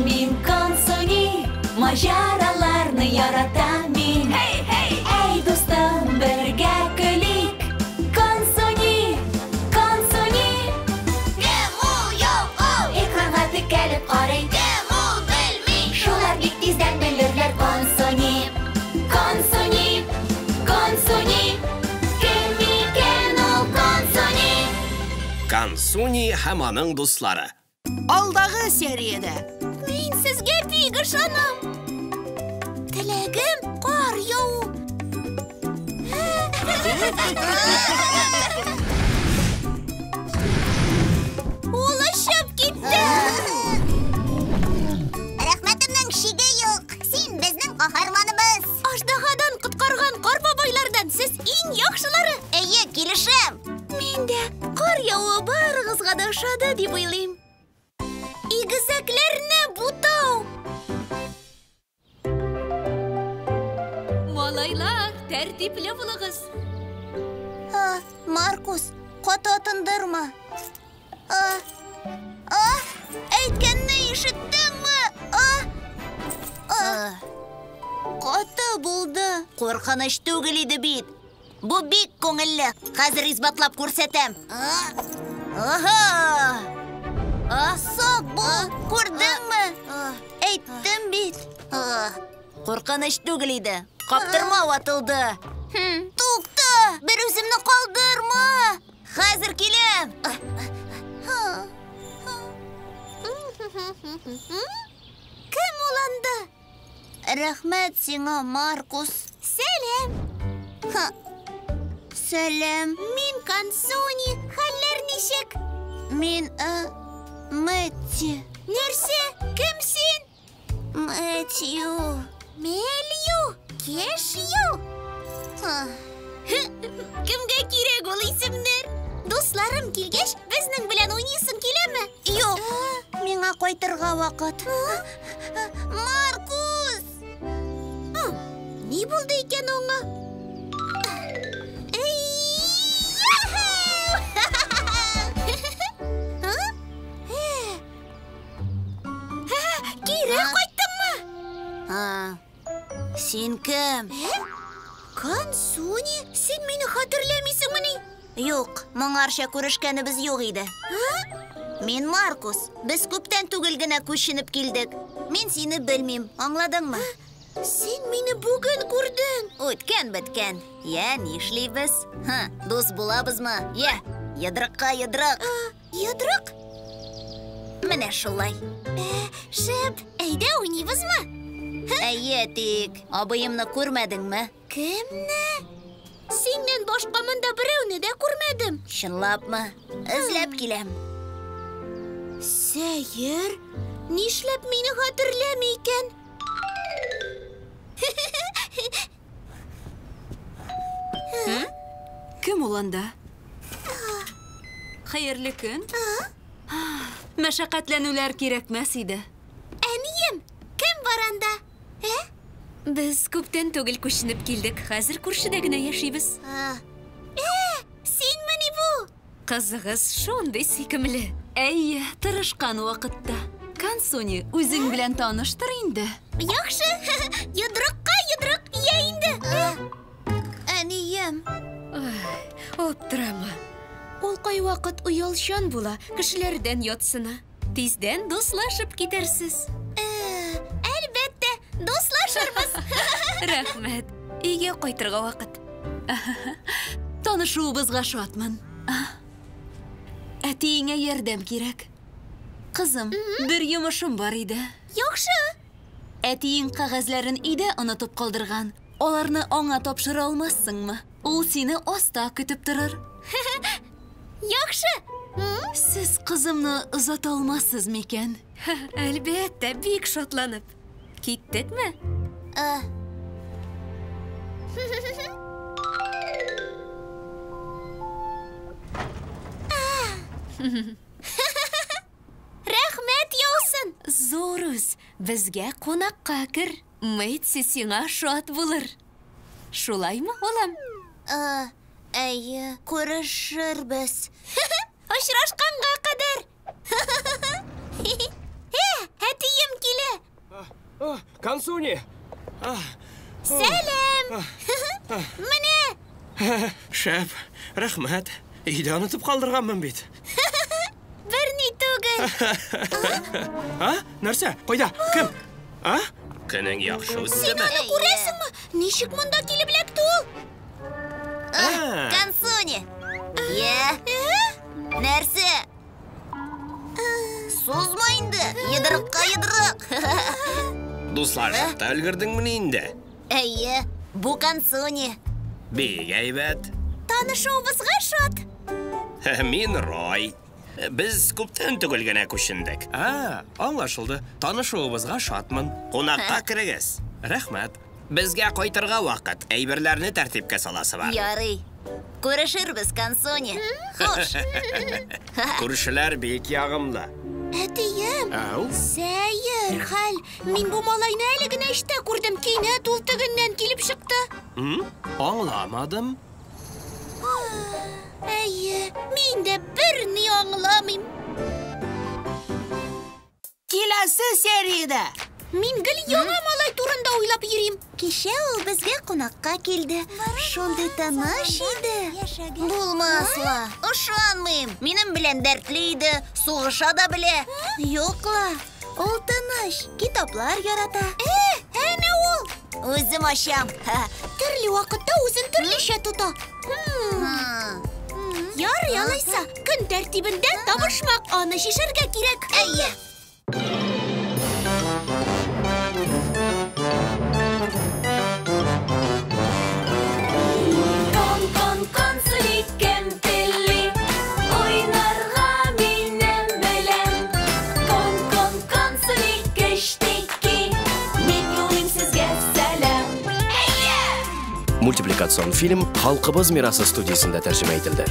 Мин Консуни, мажараларны яратам мин. Эй, достым, бергә көлик. Консуни, Консуни. Кем ул, юк ул? Экранга текәлеп карый. Кем ул, белмим. Шулар бик тиздән белерләр Консуни. Консуни, Консуни. Кем икән ул Консуни? Консуни һәм аның дуслары. Алдагы сериядә Мин сезгә бик ышанам. Теләгем кар яу. Ул очып китте. Рәхмәтемнең шиге юк. Син безнең каһарманыбыз. Аждаһадан коткарган кар бабайлардан сез иң яхшылары. Әйе, килешәм. Мин дә кар яуы барыгызга да ошады дип уйлыйм. Игезәкләрне бутау. Малайлар, тәртипле булыгыз. Маркус, каты тындырма. Әйткәнне ишеттеңме? Каты булды. Куркыныч түгел иде бит. Бу бик күңелле. Хәзер исбатлап күрсәтәм. Сак бул, күрдеңме? Әйттем бит. Куркыныч түгел иде. Каптырма ватылды. Тукта, бер үземне калдырма. Хәзер киләм. Кем ул анда? Рәхмәт сиңа, Маркус. Сәлам. Сәлам. Мин Консуни. Хәлләр ничек? Мин Мэтти. Нәрсә? Кем син? Мэтью. Мелью. Кешью. Кемгә кирәк ул исемнәр? Дусларым килгәч, безнең белән уйныйсың киләме? Юк. Миңа кайтырга вакыт. Маркус! Ни булды икән аңа? Кире кайттыңмы? Син кем? Консуни, син мине хәтерләмисеңмени? Юк, моңарча күрешкәнебез юк иде. Мин Маркус. Без күптән түгел генә күченеп килдек. Мин сине белмим, аңладыңмы? Син мине бүген күрдең. Үткән беткән. Я, нишлибез? Дус булабызмы? Я, ядрыкка ядрык. Ядрык? Менә шулай. Шәп, әйдә уйныйбызмы? Әйе, тик абыемны күрмәдеңме? Кемне? Синнән башка монда берәүне дә күрмәдем. Чынлапмы? Эзләп киләм. Сәер, нишләп мине хәтерләми икән? Кем ул анда? Хәерле көн. Мәшәкатьләнүләр кирәкмәс иде. Әнием, кем бар анда? Без күптән түгел күченеп килдек. Хәзер күршедә генә яшибез. Синмени бу? Кызыгыз шундый сөйкемле. Әйе, тырышкан вакытта. Консуни, үзең белән таныштыр инде. Яхшы, ядрыкка ядрык, я инде. Әнием. Оптырама. Ул кайвакыт уялчан була, кешеләрдән ятсына. Тиздән дуслашып китерсез. Әлбәттә, дуслашырбыз. Рәхмәт. Өйгә кайтырга вакыт. Танышуыбызга шатмын. Әтиеңә ярдәм кирәк. Кызым, бер йомышым бар иде. Яхшы. Әтиең кәгазьләрен өйдә онытып калдырган. Аларны аңа тапшыра алмассыңмы? Ул сине аста көтеп торыр. Яхшы. Сез кызымны озата алмассыз микән? Әлбәттә, бик шатланып. Киттекме? Рәхмәт яусын. Зур үз, безгә кунакка кер. Мэтси сиңа шат булыр. Шулаймы, улым? Әйе, күрешербез. Очрашканга кадәр. Әтием килә. Кансуни. Сәлем! Міне! Шәп, рәхмәт. Үйдә онытып калдырганмын бит. Бір ни түгел. Нәрсә? Кайда? Кем? Көнең яхшы Сен үттеме? аны күрәсеңме? Ничек монда килеп эләкте ул? Кансуни. Нәрсә? Сузма инде. Йыдырыкка йыдырык. Дуслар чакта өлгердеңме инде? Әйе, бу Кансуни. Бик әйбәт. Танышуыбызга шат. Мин Рой. Без күптән түгел генә күчендек. Аңлашылды. Танышуыбызга шатмын. Кунакка кирегез. Рәхмәт. Безгә кайтырга вакыт. Әйберләрне тәртипкә саласы бар. Ярый. Күрешербез, Кансуни. Хош. Күршеләр бик ягымлы. Әтием. Сәер, хәл. Мин бу малайны әле генә эштә күрдем. Кинәт ул тегеннән килеп чыкты. Аңламадым. Әйе, мин дә бер ни аңламыйм. Киләсе сериядә. Мин гел яңа малай турында уйлап йөрим. Кичә ул безгә кунакка килде. Шундый таныш иде. Булмасла. Ышанмыйм. Минем белән дәртле иде. Сугыша да белә. Юкла. Ул тыныч. Китаплар ярата. Әнә ул. Үзем ачам. Төрле вакытта үзен төрлечә тота. Ярый, алайса, көн тәртибендә табышмак, аны шишергә кирәк. Әйе. Мультипликацион фильм «Халкыбыз мирасы» студиясында тәрҗемә ителде.